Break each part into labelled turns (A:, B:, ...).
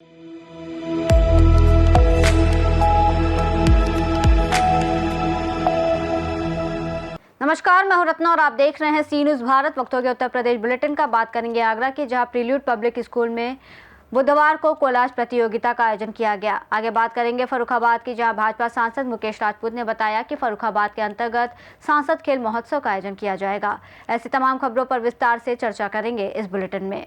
A: नमस्कार, मैं हूं रत्ना और आप देख रहे हैं सी न्यूज़ भारत। वक्त हो गया उत्तर प्रदेश बुलेटिन का। बात करेंगे आगरा की, जहां प्रील्यूड पब्लिक स्कूल में बुधवार को कोलाज प्रतियोगिता का आयोजन किया गया। आगे बात करेंगे फर्रुखाबाद की, जहां भाजपा सांसद मुकेश राजपूत ने बताया कि फर्रुखाबाद के अंतर्गत सांसद खेल महोत्सव का आयोजन किया जाएगा। ऐसी तमाम खबरों पर विस्तार से चर्चा करेंगे इस बुलेटिन में।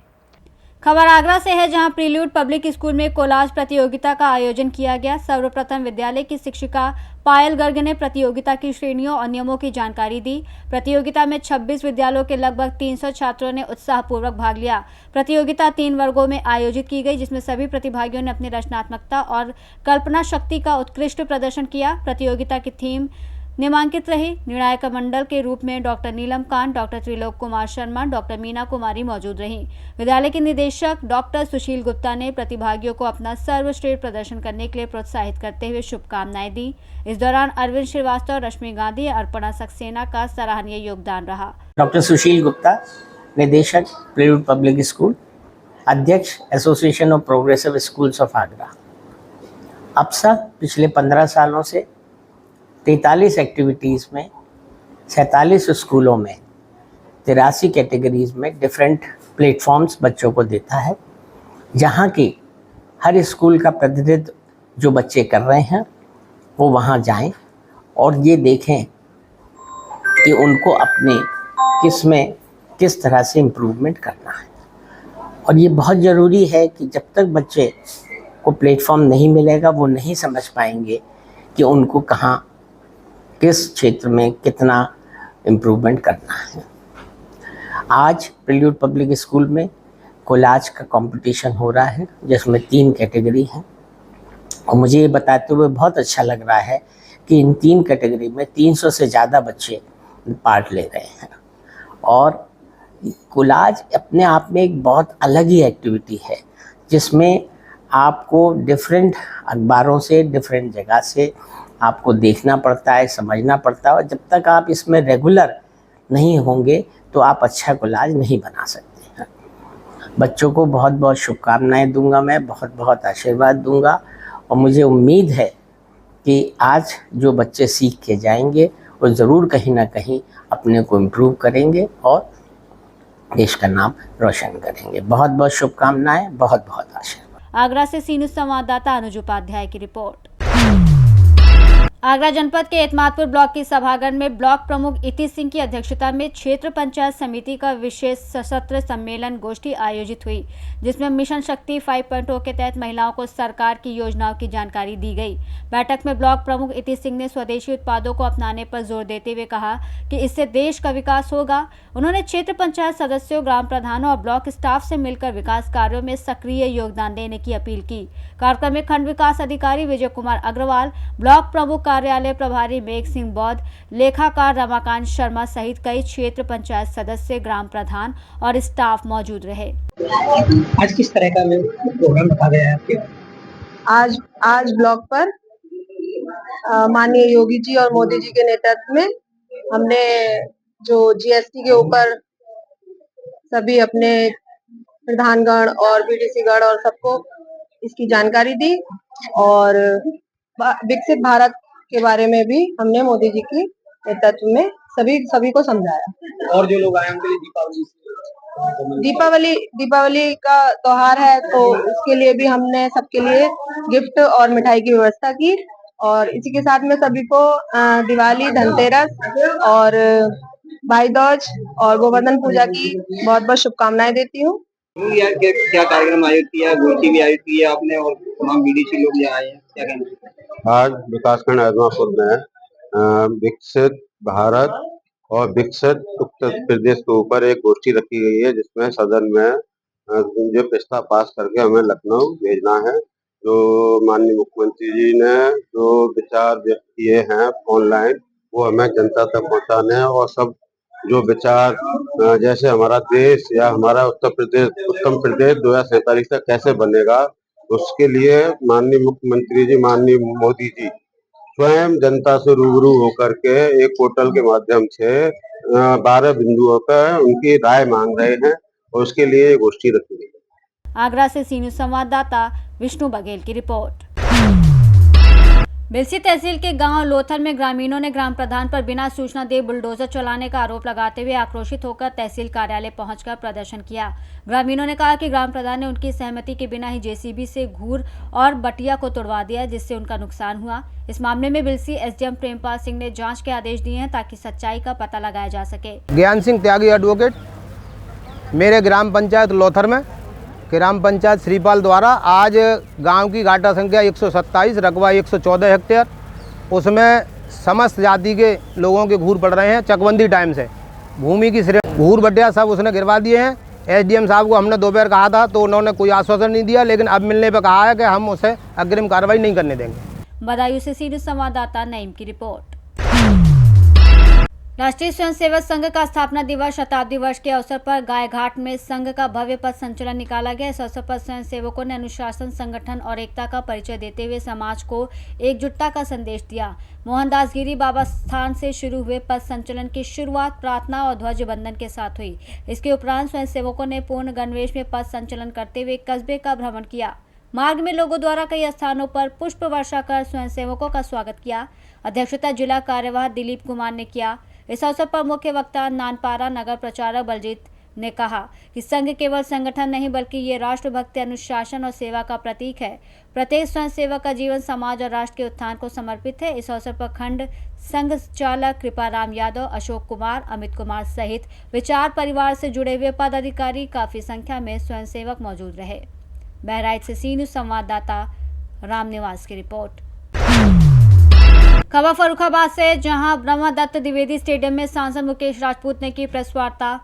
A: खबर आगरा से है, जहां प्रील्यूड पब्लिक स्कूल में कोलाज प्रतियोगिता का आयोजन किया गया। सर्वप्रथम विद्यालय की शिक्षिका पायल गर्ग ने प्रतियोगिता की श्रेणियों और नियमों की जानकारी दी। प्रतियोगिता में 26 विद्यालयों के लगभग 300 छात्रों ने उत्साहपूर्वक भाग लिया। प्रतियोगिता 3 वर्गों में आयोजित की गई, जिसमें सभी प्रतिभागियों ने अपनी रचनात्मकता और कल्पना शक्ति का उत्कृष्ट प्रदर्शन किया। प्रतियोगिता की थीम नामांकित रही। निर्णायक मंडल के रूप में डॉक्टर नीलम कांत, डॉक्टर त्रिलोक कुमार शर्मा, डॉक्टर मीना कुमारी मौजूद रहीं। विद्यालय के निदेशक डॉक्टर सुशील गुप्ता ने प्रतिभागियों को अपना सर्वश्रेष्ठ प्रदर्शन करने के लिए प्रोत्साहित करते हुए शुभकामनाएं दी। इस दौरान अरविंद श्रीवास्तव, रश्मि गांधी, अर्पणा सक्सेना का सराहनीय योगदान रहा।
B: डॉक्टर सुशील गुप्ता, निदेशक प्रील्यूड पब्लिक स्कूल, अध्यक्ष association of progressive schools of Agra. अप्सा पिछले 15 सालों से 43 एक्टिविटीज़ में 47 स्कूलों में 83 कैटेगरीज में डिफरेंट प्लेटफॉर्म्स बच्चों को देता है, जहाँ की हर स्कूल का प्रतिनिधित्व जो बच्चे कर रहे हैं वो वहाँ जाएं और ये देखें कि उनको अपने किस तरह से इम्प्रूवमेंट करना है। और ये बहुत ज़रूरी है कि जब तक बच्चे को प्लेटफॉर्म नहीं मिलेगा वो नहीं समझ पाएंगे कि उनको कहाँ किस क्षेत्र में कितना इम्प्रूवमेंट करना है। आज प्रील्यूड पब्लिक स्कूल में कोलाज का कंपटीशन हो रहा है, जिसमें 3 कैटेगरी हैं और मुझे ये बताते हुए बहुत अच्छा लग रहा है कि इन 3 कैटेगरी में 300 से ज़्यादा बच्चे पार्ट ले रहे हैं। और कोलाज अपने आप में एक बहुत अलग ही एक्टिविटी है, जिसमें आपको डिफरेंट अखबारों से, डिफरेंट जगह से आपको देखना पड़ता है, समझना पड़ता है, और जब तक आप इसमें रेगुलर नहीं होंगे तो आप अच्छा कोलाज नहीं बना सकते हैं। बच्चों को बहुत बहुत शुभकामनाएं दूंगा, मैं बहुत बहुत आशीर्वाद दूंगा और मुझे उम्मीद है कि आज जो बच्चे सीख के जाएंगे वो ज़रूर कहीं ना कहीं अपने को इम्प्रूव करेंगे और देश का नाम रोशन करेंगे। बहुत बहुत शुभकामनाएं, बहुत बहुत आशीर्वाद।
A: आगरा से सी न्यूज़ संवाददाता अनुज उपाध्याय की रिपोर्ट। आगरा जनपद के एतमादपुर ब्लॉक की सभागार में ब्लॉक प्रमुख इति सिंह की अध्यक्षता में क्षेत्र पंचायत समिति का विशेष सशस्त्र सम्मेलन गोष्ठी आयोजित हुई, जिसमें मिशन शक्ति 5.0 के तहत महिलाओं को सरकार की योजनाओं की जानकारी दी गई। बैठक में ब्लॉक प्रमुख इति सिंह ने स्वदेशी उत्पादों को अपनाने पर जोर देते हुए कहा कि इससे देश का विकास होगा। उन्होंने क्षेत्र पंचायत सदस्यों, ग्राम प्रधानों और ब्लॉक स्टाफ से मिलकर विकास कार्यों में सक्रिय योगदान देने की अपील की। कार्यक्रम में खंड विकास अधिकारी विजय कुमार अग्रवाल, ब्लॉक प्रमुख कार्यालय प्रभारी मेघ सिंह बौद्ध, लेखाकार रमाकांत शर्मा सहित कई क्षेत्र पंचायत सदस्य, ग्राम प्रधान और स्टाफ मौजूद रहे।
C: आज किस तरह का प्रोग्राम रखा गया है आपके?
D: आज ब्लॉक पर माननीय योगी जी और मोदी जी के नेतृत्व में हमने जो जीएसटी के ऊपर सभी अपने प्रधानगण और बीडीसी गण और सबको इसकी जानकारी दी और विकसित भारत के बारे में भी हमने मोदी जी की नेतृत्व में सभी को समझाया।
C: और जो लोग आए उनके लिए
D: दीपावली का त्योहार है, तो उसके लिए भी हमने सबके लिए गिफ्ट और मिठाई की व्यवस्था की और इसी के साथ में सभी को दिवाली, धनतेरस और भाई दूज और गोवर्धन पूजा की बहुत बहुत शुभकामनाएं देती हूँ।
C: क्या कार्यक्रम आयोजित किया, गोष्ठी भी आयोजित की है आपने और तमाम बीडीसी लोग यहाँ आए हैं, क्या कहना?
E: आज विकासखंड एतमादपुर में विकसित भारत और विकसित उत्तर प्रदेश के ऊपर एक गोष्ठी रखी गई है, जिसमें सदन में जो प्रस्ताव पास करके हमें लखनऊ भेजना है। जो माननीय मुख्यमंत्री जी ने जो विचार व्यक्त किए हैं ऑनलाइन, वो हमें जनता तक पहुंचाने हैं और सब जो विचार जैसे हमारा देश या हमारा उत्तम प्रदेश 2047 तक कैसे बनेगा, उसके लिए माननीय मुख्यमंत्री जी, माननीय मोदी जी स्वयं जनता से रूबरू होकर के एक पोर्टल के माध्यम से 12 बिंदुओं पर उनकी राय मांग रहे हैं और उसके लिए गोष्ठी रखी गई।
A: आगरा से सी न्यूज़ संवाददाता विष्णु बघेल की रिपोर्ट। बिलसी तहसील के गांव लोथर में ग्रामीणों ने ग्राम प्रधान पर बिना सूचना दिए बुलडोजर चलाने का आरोप लगाते हुए आक्रोशित होकर तहसील कार्यालय पहुंचकर प्रदर्शन किया। ग्रामीणों ने कहा कि ग्राम प्रधान ने उनकी सहमति के बिना ही जेसीबी से घूर और बटिया को तोड़वा दिया, जिससे उनका नुकसान हुआ। इस मामले में बिलसी एसडीएम प्रेमपाल सिंह ने जांच के आदेश दिए हैं ताकि सच्चाई का पता लगाया जा सके।
F: ज्ञान सिंह त्यागी एडवोकेट, मेरे ग्राम पंचायत लोथर में ग्राम पंचायत श्रीपाल द्वारा आज गांव की घाटा संख्या 127 रकबा 114 हेक्टेयर, उसमें समस्त जाति के लोगों के घूर पड़ रहे हैं। चकबंदी टाइम से भूमि की घूर बटिया सब उसने गिरवा दिए हैं। एसडीएम साहब को हमने दोपहर कहा था तो उन्होंने कोई आश्वासन नहीं दिया, लेकिन अब मिलने पर कहा है कि हम उसे अग्रिम कार्रवाई नहीं करने देंगे।
A: बदायूं से सीधे संवाददाता नईम की रिपोर्ट। राष्ट्रीय स्वयंसेवक संघ का स्थापना दिवस शताब्दी वर्ष के अवसर पर गायघाट में संघ का भव्य पथ संचलन निकाला गया। इस अवसर पर स्वयंसेवकों ने अनुशासन, संगठन और एकता का परिचय देते हुए समाज को एकजुटता का संदेश दिया। मोहनदास गिरी बाबा स्थान से शुरू हुए पथ संचलन की शुरुआत प्रार्थना और ध्वज बंधन के साथ हुई। इसके उपरांत स्वयंसेवकों ने पूर्ण गणवेश में पथ संचलन करते हुए कस्बे का भ्रमण किया। मार्ग में लोगों द्वारा कई स्थानों पर पुष्प वर्षा कर स्वयंसेवकों का स्वागत किया। अध्यक्षता जिला कार्यवाह दिलीप कुमार ने किया। इस अवसर पर मुख्य वक्ता नानपारा नगर प्रचारक बलजीत ने कहा कि संघ केवल संगठन नहीं बल्कि ये राष्ट्रभक्ति, अनुशासन और सेवा का प्रतीक है। प्रत्येक स्वयंसेवक का जीवन समाज और राष्ट्र के उत्थान को समर्पित है। इस अवसर पर खंड संघ चालक कृपाराम यादव, अशोक कुमार, अमित कुमार सहित विचार परिवार से जुड़े हुए पदाधिकारी काफी संख्या में स्वयंसेवक मौजूद रहे। बहराइच से सी न्यूज़ संवाददाता रामनिवास की रिपोर्ट। खबर फर्रुखाबाद से, जहां ब्रह्मदत्त द्विवेदी स्टेडियम में सांसद मुकेश राजपूत ने की प्रेस वार्ता।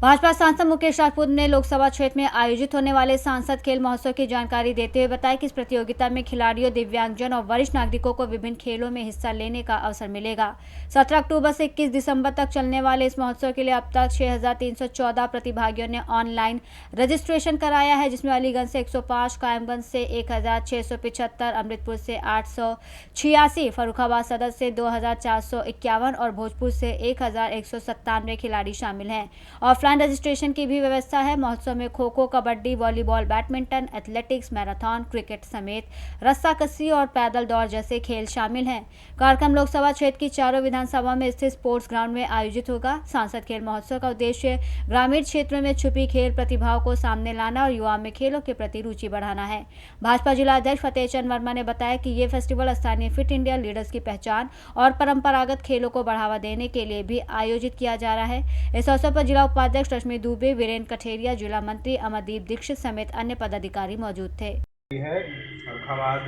A: भाजपा सांसद मुकेश राजपूत ने लोकसभा क्षेत्र में आयोजित होने वाले सांसद खेल महोत्सव की जानकारी देते हुए बताया कि इस प्रतियोगिता में खिलाड़ियों, दिव्यांगजन और वरिष्ठ नागरिकों को विभिन्न खेलों में हिस्सा लेने का अवसर मिलेगा। 17 अक्टूबर से 21 दिसंबर तक चलने वाले इस महोत्सव के लिए अब तक 6314 प्रतिभागियों ने ऑनलाइन रजिस्ट्रेशन कराया है, जिसमें अलीगंज से 105, कायमगंज से 1675, अमृतपुर से 886, फर्रुखाबाद सदर से 2451 और भोजपुर से 1197 खिलाड़ी शामिल हैं। ऑफलाइन रजिस्ट्रेशन की भी व्यवस्था है। महोत्सव में kho kho, kabaddi, volleyball, badminton, athletics, marathon, cricket समेत रस्साकसी और पैदल दौड़ जैसे खेल शामिल हैं। कार्यक्रम लोकसभा क्षेत्र की चारों विधानसभा में स्थित स्पोर्ट्स ग्राउंड में आयोजित होगा। सांसद खेल महोत्सव का उद्देश्य ग्रामीण क्षेत्रों में छुपी खेल प्रतिभाओं को सामने लाना और युवाओं में खेलों के प्रति रुचि बढ़ाना है। भाजपा जिला अध्यक्ष फतेह चंद वर्मा ने बताया कि ये फेस्टिवल स्थानीय फिट इंडिया लीडर्स की पहचान और परंपरागत खेलों को बढ़ावा देने के लिए भी आयोजित किया जा रहा है। इस अवसर पर जिला उपाध्यक्ष रश्मि दुबे, वीरेंद्र कठेरिया, जिला मंत्री अमरदीप दीक्षित समेत अन्य पदाधिकारी मौजूद थे।
G: फर्रुखाबाद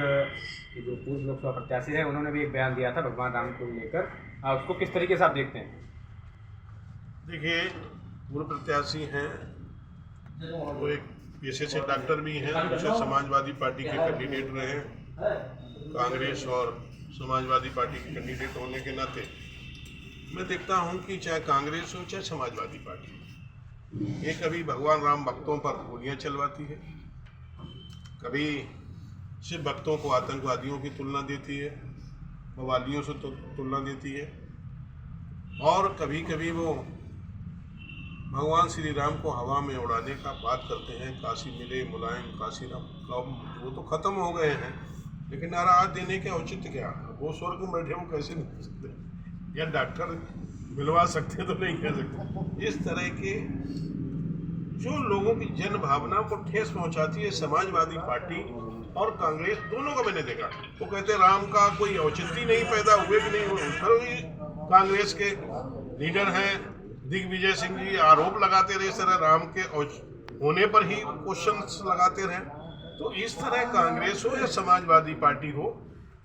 G: की जो पूर्व लोकसभा प्रत्याशी है, उन्होंने भी एक बयान दिया था भगवान राम को लेकर, उसको किस तरीके से आप देखते हैं?
H: देखिए, पूर्व प्रत्याशी हैं, वो एक पेशे से डॉक्टर भी हैं, दूसरे समाजवादी पार्टी के कैंडिडेट रहे हैं। कांग्रेस और समाजवादी पार्टी के कैंडिडेट होने के नाते मैं देखता हूं कि चाहे कांग्रेस हो चाहे समाजवादी पार्टी, ये कभी भगवान राम भक्तों पर गोलियां चलवाती है, कभी सिर्फ भक्तों को आतंकवादियों की तुलना देती है, मवालियों से तुलना देती है, और कभी कभी वो भगवान श्री राम को हवा में उड़ाने का बात करते हैं। काशी मिले मुलायम काशी राम, वो तो खत्म हो गए हैं, लेकिन नारा आज देने के औचित्य क्या? वो स्वर्ग में बैठे, वो कैसे मिल सकते? या डॉक्टर मिलवा सकते तो नहीं कह सकते। इस तरह के जो लोगों की जन भावना को ठेस पहुंचाती है समाजवादी पार्टी और कांग्रेस, दोनों को मैंने देखा। वो कहते राम का कोई औचित्य नहीं पैदा हुए भी नहीं हुए। कांग्रेस के लीडर हैं दिग्विजय सिंह जी, आरोप लगाते रहे इस तरह राम के होने पर ही क्वेश्चंस लगाते रहे। तो इस तरह कांग्रेस हो या समाजवादी पार्टी हो,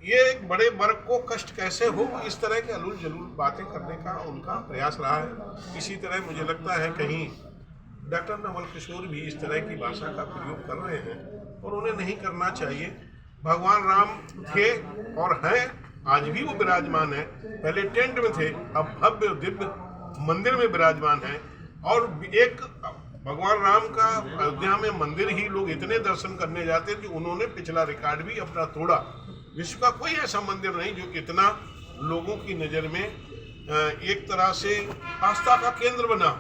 H: ये एक बड़े वर्ग को कष्ट कैसे हो, इस तरह के अलूल जलूल बातें करने का उनका प्रयास रहा है। इसी तरह मुझे लगता है कहीं डॉक्टर नवल किशोर भी इस तरह की भाषा का प्रयोग कर रहे हैं और उन्हें नहीं करना चाहिए। भगवान राम थे और हैं, आज भी वो विराजमान है। पहले टेंट में थे, अब भव्य दिव्य मंदिर में विराजमान है। और एक भगवान राम का अयोध्या में मंदिर ही लोग इतने दर्शन करने जाते कि उन्होंने पिछला रिकॉर्ड भी अपना तोड़ा। विश्व का कोई ऐसा मंदिर नहीं जो इतना लोगों की नज़र में एक तरह से आस्था का केंद्र बना।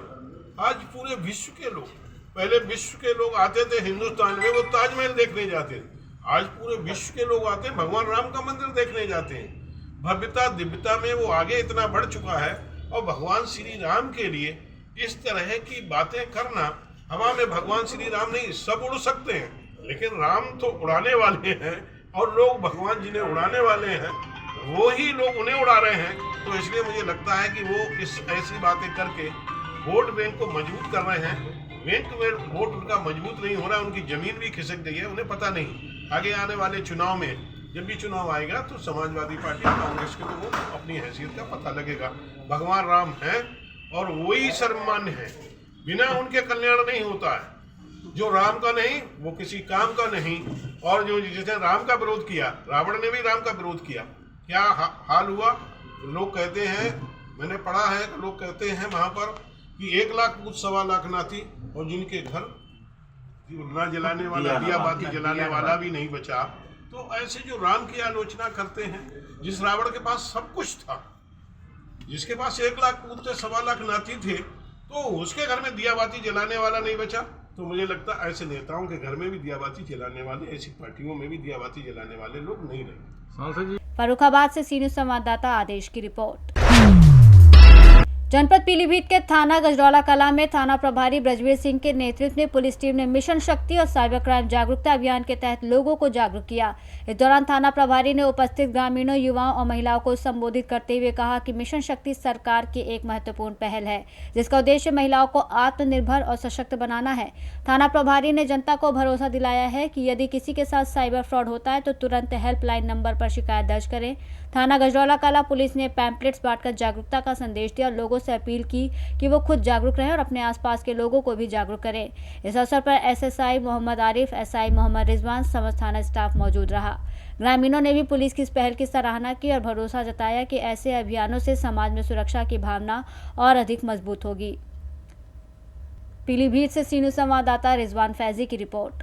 H: आज पूरे विश्व के लोग पहले विश्व के लोग आते थे हिंदुस्तान में, वो ताजमहल देखने जाते थे। आज पूरे विश्व के लोग आते हैं, भगवान राम का मंदिर देखने जाते हैं। भव्यता दिव्यता में वो आगे इतना बढ़ चुका है, और भगवान श्री राम के लिए इस तरह की बातें करना, हवा में भगवान श्री राम नहीं, सब उड़ सकते हैं, लेकिन राम तो उड़ाने वाले हैं, और लोग भगवान जिन्हें उड़ाने वाले हैं वो ही लोग उन्हें उड़ा रहे हैं। तो इसलिए मुझे लगता है कि वो इस ऐसी बातें करके वोट बैंक को मजबूत कर रहे हैं। बैंक में वोट उनका मजबूत नहीं हो रहा है, उनकी जमीन भी खिसक गई है। उन्हें पता नहीं आगे आने वाले चुनाव में, जब भी चुनाव आएगा तो समाजवादी पार्टी कांग्रेस के तो वो अपनी हैसियत का पता लगेगा। भगवान राम हैं और वही सर्वमान्य है, बिना उनके कल्याण नहीं होता है। जो राम का नहीं वो किसी काम का नहीं। और जो जिसने राम का विरोध किया, रावण ने भी राम का विरोध किया, क्या हाल हुआ। लोग कहते हैं, मैंने पढ़ा है, लोग कहते हैं वहाँ पर कि 1 लाख पूत 1.25 लाख ना थी, और जिनके घर ना जलाने वाला, दिया बाती जलाने वाला भी नहीं बचा। तो ऐसे जो राम की आलोचना करते हैं, जिस रावण के पास सब कुछ था, जिसके पास 1 लाख पूत थे, 1.25 लाख नाती थे, तो उसके घर में दिया बाती जलाने वाला नहीं बचा। तो मुझे लगता है ऐसे नेताओं के घर में भी दिया बाती जलाने वाले, ऐसी पार्टियों में भी दिया बाती जलाने वाले लोग नहीं रहे।
A: फर्रुखाबाद से सी न्यूज़ संवाददाता आदेश की रिपोर्ट। जनपद पीलीभीत के थाना गजरौला कला में थाना प्रभारी ब्रजवीर सिंह के नेतृत्व में पुलिस टीम ने मिशन शक्ति और साइबर क्राइम जागरूकता अभियान के तहत लोगों को जागरूक किया। इस दौरान थाना प्रभारी ने उपस्थित ग्रामीणों, युवाओं और महिलाओं को संबोधित करते हुए कहा कि मिशन शक्ति सरकार की एक महत्वपूर्ण पहल है, जिसका उद्देश्य महिलाओं को आत्मनिर्भर और सशक्त बनाना है। थाना प्रभारी ने जनता को भरोसा दिलाया है कि यदि किसी के साथ साइबर फ्रॉड होता है तो तुरंत हेल्पलाइन नंबर पर शिकायत दर्ज करें। थाना गजरौला कला पुलिस ने पैम्पलेट्स बांटकर जागरूकता का संदेश दिया और लोगों से अपील की कि वो खुद जागरूक रहें और अपने आसपास के लोगों को भी जागरूक करें। इस अवसर पर एसएसआई मोहम्मद आरिफ, एसआई मोहम्मद रिजवान, समस्त थाना स्टाफ मौजूद रहा। ग्रामीणों ने भी पुलिस की इस पहल की सराहना की और भरोसा जताया कि ऐसे अभियानों से समाज में सुरक्षा की भावना और अधिक मजबूत होगी। पीलीभीत से सी न्यूज़ संवाददाता रिजवान फैजी की रिपोर्ट।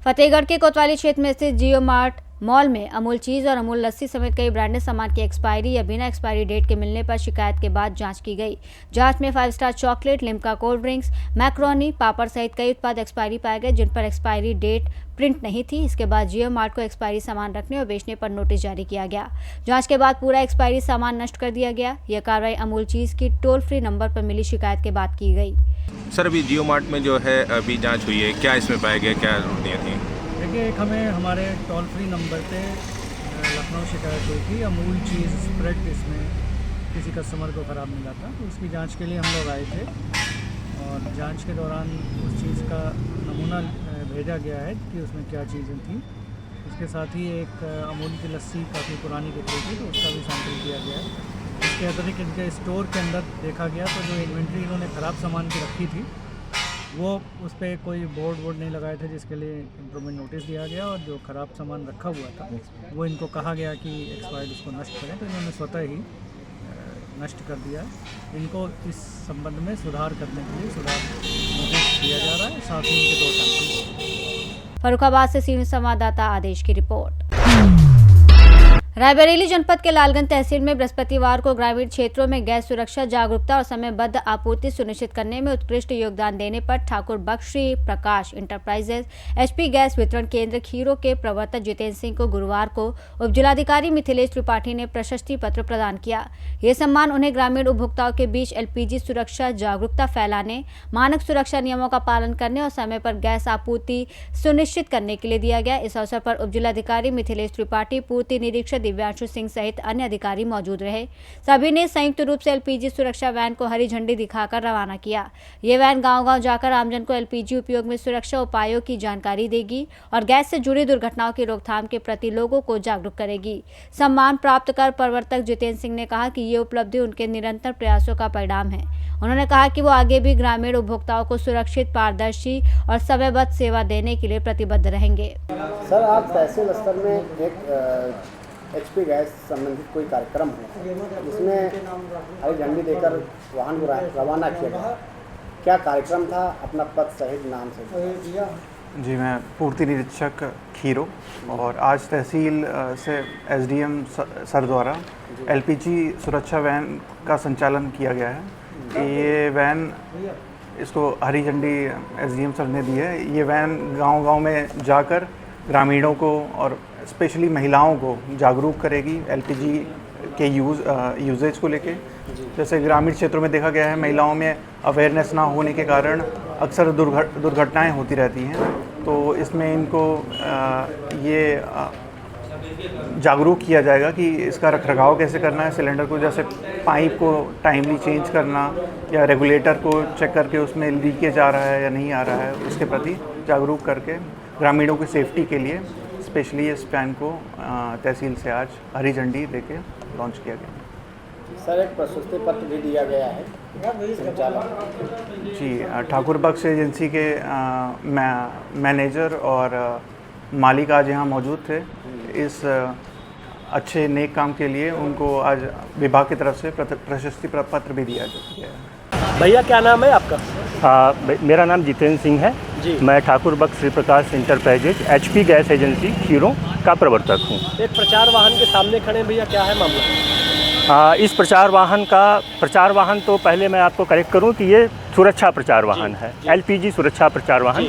A: फतेहगढ़ के कोतवाली क्षेत्र में स्थित जियो मार्ट मॉल में अमूल चीज और अमूल लस्सी समेत कई ब्रांडेड सामान की एक्सपायरी या बिना एक्सपायरी डेट के मिलने पर शिकायत के बाद जांच की गई। जांच में 5 star chocolate, Limca cold drinks, macaroni, पापड़ सहित कई उत्पाद एक्सपायरी पाए गए, जिन पर एक्सपायरी डेट प्रिंट नहीं थी। इसके बाद जियो मार्ट को एक्सपायरी सामान रखने और बेचने पर नोटिस जारी किया गया। जांच के बाद पूरा एक्सपायरी सामान नष्ट कर दिया गया। यह कार्रवाई अमूल चीज की टोल फ्री नंबर पर मिली शिकायत के बाद की गई।
I: सर, अभी जियो मार्ट में जो है अभी जाँच हुई है, क्या इसमें पाया गया, क्या त्रुटियाँ थी?
J: देखिए, एक हमें हमारे टोल फ्री नंबर पे लखनऊ शिकायत हुई थी, अमूल चीज़ स्प्रेड इसमें किसी कस्टमर को ख़राब मिला था, तो उसकी जांच के लिए हम लोग आए थे और जांच के दौरान उस चीज़ का नमूना भेजा गया है कि उसमें क्या चीज़ें थी। इसके साथ ही एक अमूल की लस्सी काफ़ी पुरानी दिख रही थी, तो उसका भी सैंपल किया गया है। इसके अतिरिक्त इनके स्टोर के अंदर देखा गया तो जो इन्वेंट्री इन्होंने ख़राब सामान की रखी थी वो उस पर कोई बोर्ड नहीं लगाए थे, जिसके लिए इम्प्रूवमेंट नोटिस दिया गया और जो ख़राब सामान रखा हुआ था वो इनको कहा गया कि एक्सपायर्ड उसको नष्ट करें, तो इन्होंने स्वतः ही नष्ट कर दिया। इनको इस संबंध में सुधार करने के लिए सुधार नोटिस दिया जा रहा है, साथ ही इनके 2 सैंपल।
A: फर्रुखाबाद से सी न्यूज़ संवाददाता आदेश की रिपोर्ट। रायबरेली जनपद के लालगंज तहसील में बृहस्पतिवार को ग्रामीण क्षेत्रों में गैस सुरक्षा, जागरूकता और समयबद्ध आपूर्ति सुनिश्चित करने में उत्कृष्ट योगदान देने पर ठाकुर बख्शी प्रकाश इंटरप्राइजेज एचपी गैस वितरण केंद्र खीरो के प्रवर्तक जितेंद्र सिंह को गुरुवार को उप जिलाधिकारी मिथिलेश त्रिपाठी ने प्रशस्ति पत्र प्रदान किया। ये सम्मान उन्हें ग्रामीण उपभोक्ताओं के बीच एलपीजी सुरक्षा जागरूकता फैलाने, मानक सुरक्षा नियमों का पालन करने और समय पर गैस आपूर्ति सुनिश्चित करने के लिए दिया गया। इस अवसर पर उप जिलाधिकारी मिथिलेश त्रिपाठी, पूर्ति निरीक्षक दिव्यांशु सिंह सहित अन्य अधिकारी मौजूद रहे। सभी ने संयुक्त रूप से एलपीजी सुरक्षा वैन को हरी झंडी दिखाकर रवाना किया। ये वैन गांव-गांव जाकर आमजन को एलपीजी उपयोग में सुरक्षा उपायों की जानकारी देगी और गैस से जुड़ी दुर्घटनाओं की रोकथाम के प्रति लोगों को जागरूक करेगी। सम्मान प्राप्त कर प्रवर्तक जितेंद्र सिंह ने कहा कि ये उपलब्धि उनके निरंतर प्रयासों का परिणाम है। उन्होंने कहा कि वो आगे भी ग्रामीण उपभोक्ताओं को सुरक्षित, पारदर्शी और समयबद्ध सेवा देने के लिए प्रतिबद्ध रहेंगे।
K: सर, आप तहसील स्तर में एक एचपी गैस संबंधित कोई कार्यक्रम है जिसमें हरी झंडी देकर वाहन को रवाना किया गया, क्या कार्यक्रम था? अपना पद सहित नाम से।
L: जी, मैं पूर्ति निरीक्षक खीरो और आज तहसील से एसडीएम सर द्वारा एलपीजी सुरक्षा वैन का संचालन किया गया है। ये वैन इसको हरी झंडी एसडीएम सर ने दी है। ये वैन गांव-गांव में जाकर ग्रामीणों को और स्पेशली महिलाओं को जागरूक करेगी एलपीजी के यूजेज को लेके। जैसे ग्रामीण क्षेत्रों में देखा गया है, महिलाओं में अवेयरनेस ना होने के कारण अक्सर दुर्घटनाएं होती रहती हैं। तो इसमें इनको ये जागरूक किया जाएगा कि इसका रखरखाव कैसे करना है, सिलेंडर को जैसे पाइप को टाइमली चेंज करना या रेगुलेटर को चेक करके उसमें लीकेज आ रहा है या नहीं आ रहा है, उसके प्रति जागरूक करके ग्रामीणों की सेफ्टी के लिए स्पेशली इस वैन को तहसील से आज हरी झंडी देके लॉन्च किया गया।
K: सर, एक प्रशस्ति पत्र भी दिया गया है
L: जी, ठाकुर बख्श एजेंसी के मैनेजर और मालिक आज यहाँ मौजूद थे। इस अच्छे नेक काम के लिए उनको आज विभाग की तरफ से प्रशस्ति पत्र भी दिया गया है।
M: भैया क्या नाम है आपका?
N: मेरा नाम जितेंद्र सिंह है जी। मैं ठाकुर बख्श Shri Prakash enterprises HP gas agency Khiron का प्रवर्तक हूँ।
M: एक प्रचार वाहन के सामने खड़े भैया, क्या है मामला?
N: इस प्रचार वाहन तो पहले मैं आपको करेक्ट करूं कि ये सुरक्षा प्रचार वाहन है, एलपीजी सुरक्षा प्रचार वाहन।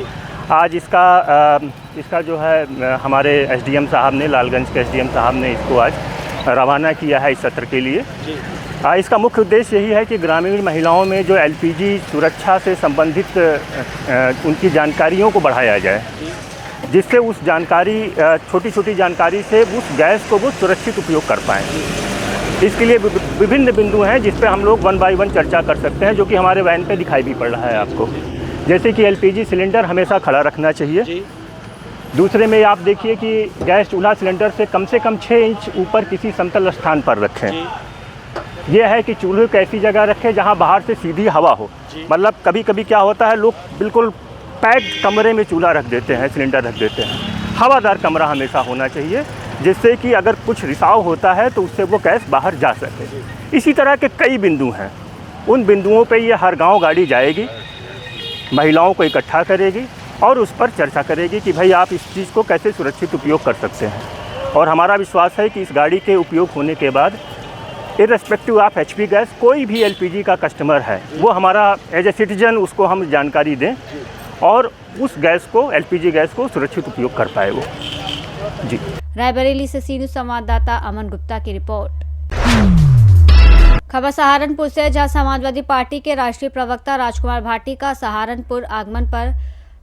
N: आज इसका जो है हमारे एसडीएम साहब ने, लालगंज के एसडीएम साहब ने इसको आज रवाना किया है इस सत्र के लिए। इसका मुख्य उद्देश्य यही है कि ग्रामीण महिलाओं में जो एलपीजी सुरक्षा से संबंधित उनकी जानकारियों को बढ़ाया जाए, जिससे उस जानकारी, छोटी छोटी जानकारी से उस गैस को वो सुरक्षित उपयोग कर पाएँ। इसके लिए विभिन्न बिंदु हैं जिस पे हम लोग 1 बाय 1 चर्चा कर सकते हैं, जो कि हमारे वैन पे दिखाई भी पड़ रहा है आपको। जैसे कि एलपीजी सिलेंडर हमेशा खड़ा रखना चाहिए। दूसरे में आप देखिए कि गैस चूल्हा सिलेंडर से कम 6 इंच ऊपर किसी समतल स्थान पर रखें। यह है कि चूल्हे को ऐसी जगह रखें जहां बाहर से सीधी हवा हो। मतलब कभी कभी क्या होता है, लोग बिल्कुल पैक्ड कमरे में चूल्हा रख देते हैं, सिलेंडर रख देते हैं। हवादार कमरा हमेशा होना चाहिए, जिससे कि अगर कुछ रिसाव होता है तो उससे वो गैस बाहर जा सके। इसी तरह के कई बिंदु हैं। उन बिंदुओं पे ये हर गांव गाड़ी जाएगी, महिलाओं को इकट्ठा करेगी और उस पर चर्चा करेगी कि भाई आप इस चीज़ को कैसे सुरक्षित उपयोग कर सकते हैं। और हमारा विश्वास है कि इस गाड़ी के उपयोग होने के बाद इर्रेस्पेक्टिव ऑफ एचपी गैस, कोई भी एलपीजी का कस्टमर है वो हमारा एज ए सिटीजन उसको हम जानकारी दें और उस गैस को, एलपीजी गैस को सुरक्षित उपयोग कर पाए वो। जी।
A: रायबरेली से सी न्यूज़ संवाददाता अमन गुप्ता की रिपोर्ट। खबर सहारनपुर से, जहां समाजवादी पार्टी के राष्ट्रीय प्रवक्ता राजकुमार भाटी का सहारनपुर आगमन पर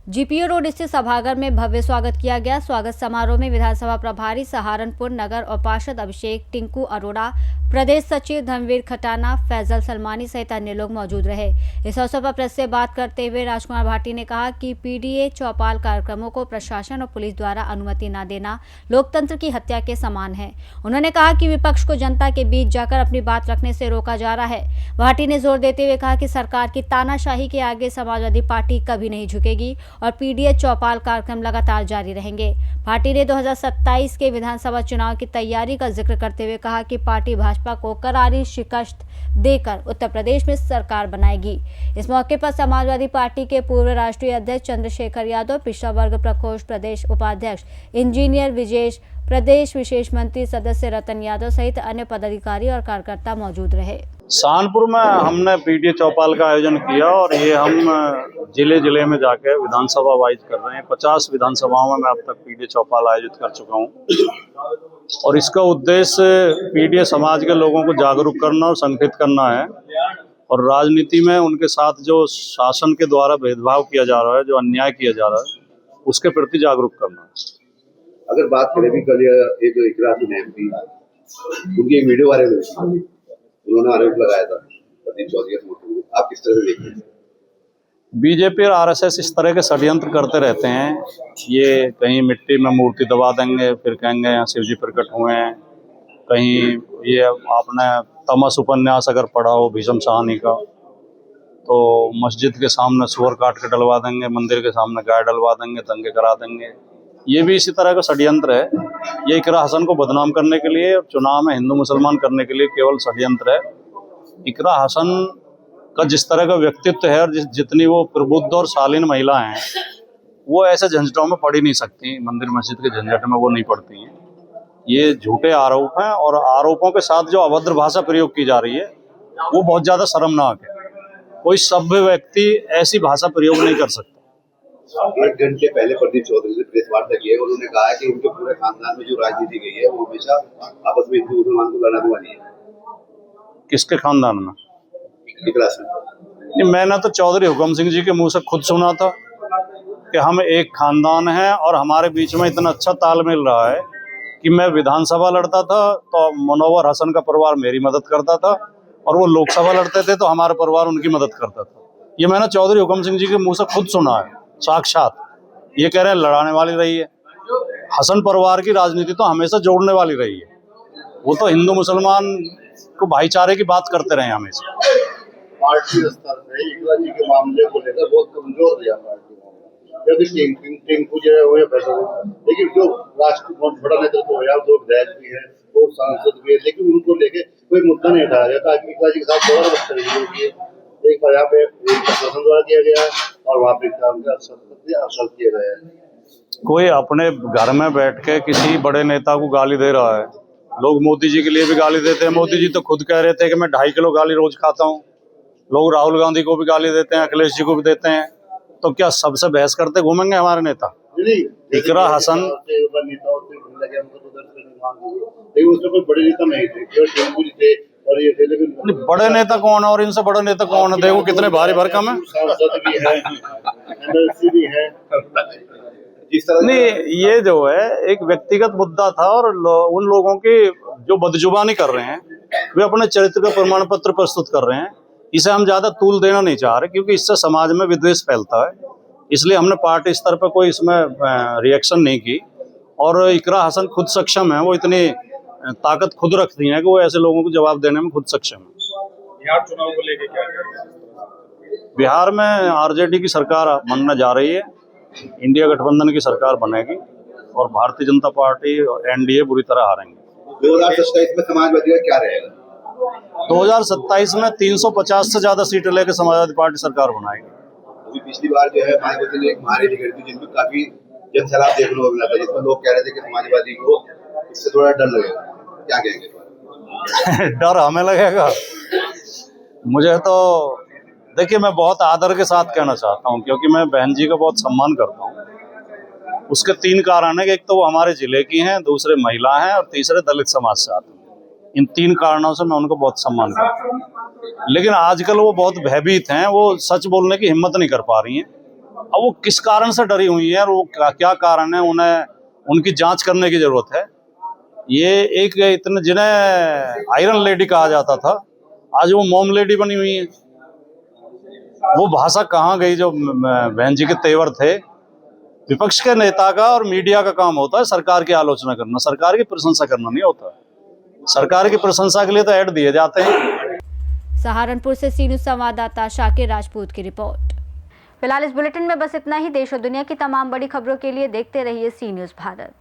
A: जीपीओ रोड स्थित सभागार में भव्य स्वागत किया गया। स्वागत समारोह में विधानसभा प्रभारी सहारनपुर नगर और पार्षद अभिषेक टिंकू अरोड़ा, प्रदेश सचिव धर्मवीर खटाना, फैजल सलमानी सहित अन्य लोग मौजूद रहे। इस अवसर पर प्रेस से बात करते हुए राजकुमार भाटी ने कहा कि पीडीए चौपाल कार्यक्रमों को प्रशासन और पुलिस द्वारा अनुमति न देना लोकतंत्र की हत्या के समान है। उन्होंने कहा कि विपक्ष को जनता के बीच जाकर अपनी बात रखने से रोका जा रहा है। भाटी ने जोर देते हुए कहा कि सरकार की तानाशाही के आगे समाजवादी पार्टी कभी नहीं झुकेगी और पीडीए चौपाल कार्यक्रम लगातार जारी रहेंगे। भाटी ने 2027 के विधानसभा चुनाव की तैयारी का जिक्र करते हुए कहा कि पार्टी भाजपा को करारी शिकस्त देकर उत्तर प्रदेश में सरकार बनाएगी। इस मौके पर समाजवादी पार्टी के पूर्व राष्ट्रीय अध्यक्ष चंद्रशेखर यादव, पिछड़ा वर्ग प्रकोष्ठ प्रदेश उपाध्यक्ष इंजीनियर विजेश, प्रदेश विशेष मंत्री सदस्य रतन यादव सहित अन्य पदाधिकारी और कार्यकर्ता मौजूद रहे।
O: सहारनपुर में हमने पीडीए चौपाल का आयोजन किया और ये हम जिले में जाके विधानसभा वाइज कर रहे हैं। 50 विधानसभाओं में मैं अब तक पीडीए चौपाल आयोजित कर चुका हूँ और इसका उद्देश्य पीडीए समाज के लोगों को जागरूक करना और संगठित करना है और राजनीति में उनके साथ जो शासन के द्वारा भेदभाव किया जा रहा है, जो अन्याय किया जा रहा है, उसके प्रति जागरूक करना है।
P: अगर बात करें भी कल ये जो इकरा मैम थी, उनकी एक वीडियो वायरल हुई, उन्होंने आरोप लगाया था प्रदीप चौधरी, आप किस तरह से देखते हैं?
O: बीजेपी और आरएसएस इस तरह के षड्यंत्र करते रहते हैं। ये कहीं मिट्टी में मूर्ति दबा देंगे, फिर कहेंगे यहाँ शिवजी प्रकट हुए हैं। कहीं ये आपने तमस उपन्यास अगर पढ़ा हो भीष्म साहनी का, तो मस्जिद के सामने सुअर काट के डलवा देंगे, मंदिर के सामने गाय डलवा देंगे, दंगे करा देंगे। ये भी इसी तरह का षड्यंत्र है। ये इकरा हसन को बदनाम करने के लिए, चुनाव में हिंदू मुसलमान करने के लिए केवल षड्यंत्र है। इकरा हसन का जिस तरह का व्यक्तित्व है और जितनी वो प्रबुद्ध और शालीन महिला हैं, वो ऐसे झंझटों में पड़ ही नहीं सकती। मंदिर मस्जिद के झंझट में वो नहीं पड़ती हैं। ये झूठे आरोप हैं और आरोपों के साथ जो अभद्र भाषा प्रयोग की जा रही है वो बहुत ज़्यादा शर्मनाक है। कोई सभ्य व्यक्ति ऐसी भाषा प्रयोग नहीं कर सकता।
P: 1 घंटे पहले प्रदीप चौधरी से प्रेस वार्ता की है, उन्होंने कहा है कि उनके पूरे खानदान में जो राजनीति गई है वो हमेशा आपस में हिंदू मुसलमान को लड़ाने वाली है।
O: किसके खानदान में?
P: विकास में
O: नहीं, मैंने तो चौधरी हुकम सिंह जी के मुंह से खुद सुना था कि हम एक खानदान हैं और हमारे बीच में इतना अच्छा तालमेल रहा है कि मैं विधानसभा लड़ता था तो मनोवर हसन का परिवार मेरी मदद करता था और वो लोकसभा लड़ते थे तो हमारा परिवार उनकी मदद करता था। ये मैंने चौधरी हुकम सिंह जी के मुंह से खुद सुना है साक्षात। ये कह रहे हैं लड़ाने वाली रही है। हसन परिवार की राजनीति तो हमेशा जोड़ने वाली रही है। वो तो हिंदू मुसलमान को भाईचारे की बात करते रहे हमेशा।
P: पार्टी स्तर पे इकरा जी के मामले को लेकर बहुत कमजोर दिया पार्टी क्योंकि टिंकू जो है वो पैसा, लेकिन जो राष्ट्र बहुत बड़ा नेतृत्व हो या जो विधायक भी है वो सांसद भी है, लेकिन उनको लेके कोई मुद्दा नहीं उठाया जाता। इकरा जी के साथ दोबारा बदतमीजी होती है। एक बार यहाँ पे प्रशासन द्वारा किया गया है और वहाँ पे अवसर किए गए हैं।
O: कोई अपने घर में बैठ के किसी बड़े नेता को गाली दे रहा है। लोग मोदी जी के लिए भी गाली देते हैं। मोदी जी तो खुद कह रहे थे कि मैं 2.5 किलो गाली रोज खाता हूँ। लोग राहुल गांधी को भी गाली देते हैं, अखिलेश जी को भी देते हैं। तो क्या सबसे बहस करते घूमेंगे हमारे नेता? इकरा हसन
P: कोई बड़े नेता नहीं थे, टिंकू जी थे और ये थे, लेकिन
O: बड़े नेता कौन है और इनसे बड़े नेता कौन है? देखो कितने भारी भरकम है।
P: सांसद भी है, एमएलसी भी है।
O: नहीं, ये जो है एक व्यक्तिगत मुद्दा था और उन लोगों की जो बदजुबानी कर रहे हैं वे अपने चरित्र का प्रमाण पत्र प्रस्तुत कर रहे हैं। इसे हम ज्यादा तूल देना नहीं चाह रहे क्योंकि इससे समाज में विद्वेष फैलता है। इसलिए हमने पार्टी स्तर पर कोई इसमें रिएक्शन नहीं की। और इकरा हसन खुद सक्षम है, वो इतनी ताकत खुद रखती है कि वो ऐसे लोगों को जवाब देने में खुद सक्षम है।
G: बिहार चुनाव को लेकर क्या?
O: बिहार में आरजेडी की सरकार बनने जा रही है, इंडिया गठबंधन की सरकार बनेगी और भारतीय जनता पार्टी और एनडीए बुरी तरह हारेंगे।
P: 2027 में समाजवादी का क्या रहेगा?
O: 2027 में 350 से ज्यादा सीटें लेकर समाजवादी पार्टी सरकार बनाएगी।
P: अभी पिछली बार जो है मायावती ने एक महारैली कर दी जिसमें काफी जन सैलाब देखने को मिला था, जिसमें लोग कह रहे थे कि समाजवादी को इससे थोड़ा डर लगेगा। क्या कहेंगे?
O: डर हमें लगेगा? मुझे तो देखिए, मैं बहुत आदर के साथ कहना चाहता हूँ क्योंकि मैं बहन जी का बहुत सम्मान करता हूँ। उसके 3 कारण है कि एक तो वो हमारे जिले की हैं, दूसरे महिला हैं और तीसरे दलित समाज से आते हैं। इन 3 कारणों से मैं उनको बहुत सम्मान करता हूँ। लेकिन आजकल वो बहुत भयभीत हैं, वो सच बोलने की हिम्मत नहीं कर पा रही हैं। अब वो किस कारण से डरी हुई हैं और वो क्या कारण है, उन्हें उनकी जांच करने की जरूरत है। ये एक इतने जिन्हें आयरन लेडी कहा जाता था, आज वो मोम लेडी बनी हुई है। वो भाषा कहाँ गई जो बहन जी के तेवर थे? विपक्ष के नेता का और मीडिया का काम होता है सरकार की आलोचना करना, सरकार की प्रशंसा करना नहीं होता। सरकार की प्रशंसा के लिए तो ऐड दिए जाते हैं।
A: सहारनपुर से सी न्यूज़ संवाददाता शाकिर राजपूत की रिपोर्ट। फिलहाल इस बुलेटिन में बस इतना ही। देश और दुनिया की तमाम बड़ी खबरों के लिए देखते रहिए सी न्यूज़ भारत।